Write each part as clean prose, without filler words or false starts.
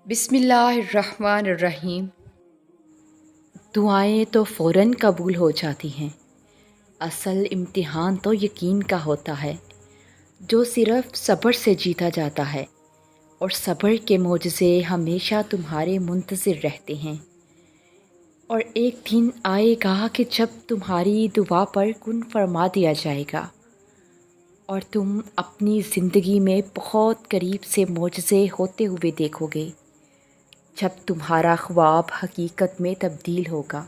بسم اللہ الرحمن الرحیم۔ دعائیں تو فوراً قبول ہو جاتی ہیں، اصل امتحان تو یقین کا ہوتا ہے جو صرف صبر سے جیتا جاتا ہے، اور صبر کے معجزے ہمیشہ تمہارے منتظر رہتے ہیں۔ اور ایک دن آئے گا کہ جب تمہاری دعا پر کن فرما دیا جائے گا اور تم اپنی زندگی میں بہت قریب سے معجزے ہوتے ہوئے دیکھو گے۔ جب تمہارا خواب حقیقت میں تبدیل ہوگا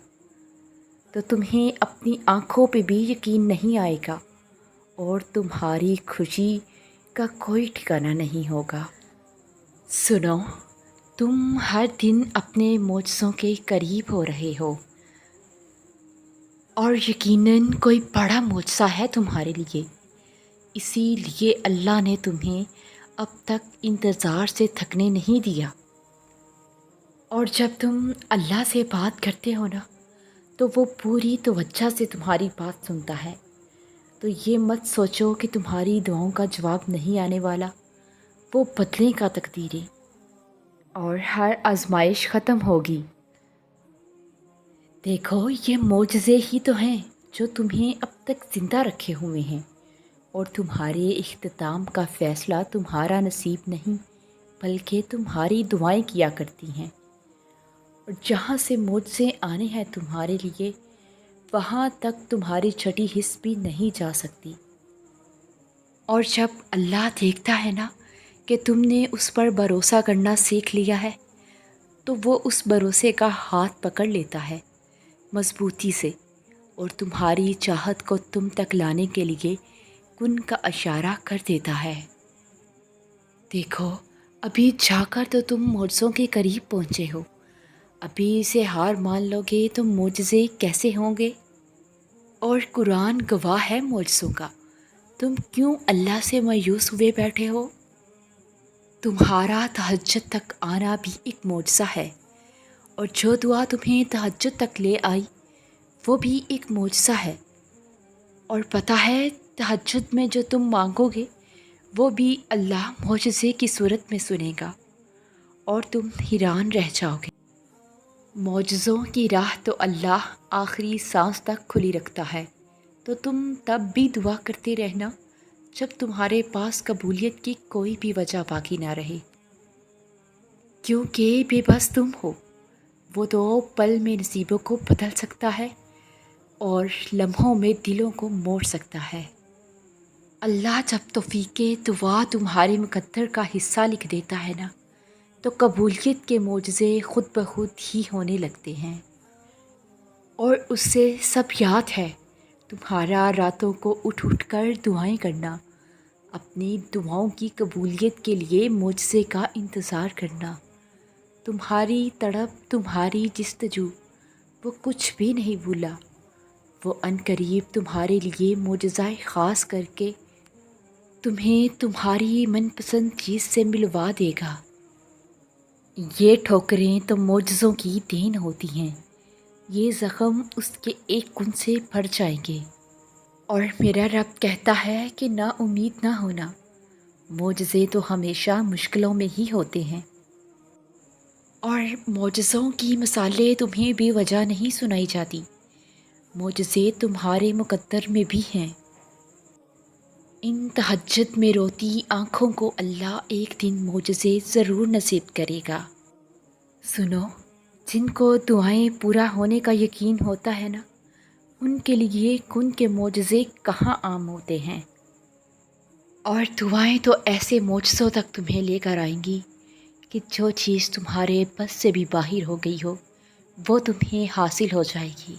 تو تمہیں اپنی آنکھوں پہ بھی یقین نہیں آئے گا اور تمہاری خوشی کا کوئی ٹھکانہ نہیں ہوگا۔ سنو، تم ہر دن اپنے معجزوں کے قریب ہو رہے ہو، اور یقیناً کوئی بڑا معجزہ ہے تمہارے لیے۔ اسی لیے اللہ نے تمہیں اب تک انتظار سے تھکنے نہیں دیا۔ اور جب تم اللہ سے بات کرتے ہو نا تو وہ پوری توجہ سے تمہاری بات سنتا ہے، تو یہ مت سوچو کہ تمہاری دعاؤں کا جواب نہیں آنے والا، وہ بدلے کا تقدیر ہے اور ہر آزمائش ختم ہوگی۔ دیکھو، یہ معجزے ہی تو ہیں جو تمہیں اب تک زندہ رکھے ہوئے ہیں، اور تمہارے اختتام کا فیصلہ تمہارا نصیب نہیں بلکہ تمہاری دعائیں کیا کرتی ہیں۔ اور جہاں سے معجزے آنے ہیں تمہارے لیے، وہاں تک تمہاری چھٹی حس بھی نہیں جا سکتی۔ اور جب اللہ دیکھتا ہے نا کہ تم نے اس پر بھروسہ کرنا سیکھ لیا ہے، تو وہ اس بھروسے کا ہاتھ پکڑ لیتا ہے مضبوطی سے، اور تمہاری چاہت کو تم تک لانے کے لیے کن کا اشارہ کر دیتا ہے۔ دیکھو، ابھی جا کر تو تم معجزوں کے قریب پہنچے ہو، ابھی سے ہار مان لو گے تو معجزے کیسے ہوں گے؟ اور قرآن گواہ ہے معجزوں کا، تم کیوں اللہ سے مایوس ہوئے بیٹھے ہو؟ تمہارا تہجد تک آنا بھی ایک معجزہ ہے، اور جو دعا تمہیں تہجد تک لے آئی وہ بھی ایک معجزہ ہے۔ اور پتہ ہے، تہجد میں جو تم مانگو گے وہ بھی اللہ معجزے کی صورت میں سنے گا، اور تم حیران رہ جاؤ گے۔ معجزوں کی راہ تو اللہ آخری سانس تک کھلی رکھتا ہے، تو تم تب بھی دعا کرتے رہنا جب تمہارے پاس قبولیت کی کوئی بھی وجہ باقی نہ رہے، کیونکہ بے بس تم ہو، وہ تو پل میں نصیبوں کو بدل سکتا ہے اور لمحوں میں دلوں کو موڑ سکتا ہے۔ اللہ جب توفیق دعا تمہارے مقدر کا حصہ لکھ دیتا ہے نا، تو قبولیت کے معجزے خود بخود ہی ہونے لگتے ہیں۔ اور اس سے سب یاد ہے تمہارا راتوں کو اٹھ اٹھ کر دعائیں کرنا، اپنی دعاؤں کی قبولیت کے لیے معجزے کا انتظار کرنا، تمہاری تڑپ، تمہاری جستجو، وہ کچھ بھی نہیں بھولا۔ وہ عنقریب تمہارے لیے معجزہ خاص کر کے تمہیں تمہاری من پسند چیز سے ملوا دے گا۔ یہ ٹھوکریں تو معجزوں کی دین ہوتی ہیں، یہ زخم اس کے ایک کن سے بھر جائیں گے۔ اور میرا رب کہتا ہے کہ نا امید نہ ہونا، معجزے تو ہمیشہ مشکلوں میں ہی ہوتے ہیں، اور معجزوں کی مثالیں تمہیں بے وجہ نہیں سنائی جاتی، معجزے تمہارے مقدر میں بھی ہیں۔ ان تہجد میں روتی آنکھوں کو اللہ ایک دن معجزے ضرور نصیب کرے گا۔ سنو، جن کو دعائیں پورا ہونے کا یقین ہوتا ہے نا، ان کے لیے کن کے معجزے کہاں عام ہوتے ہیں۔ اور دعائیں تو ایسے معجزوں تک تمہیں لے کر آئیں گی کہ جو چیز تمہارے بس سے بھی باہر ہو گئی ہو وہ تمہیں حاصل ہو جائے گی۔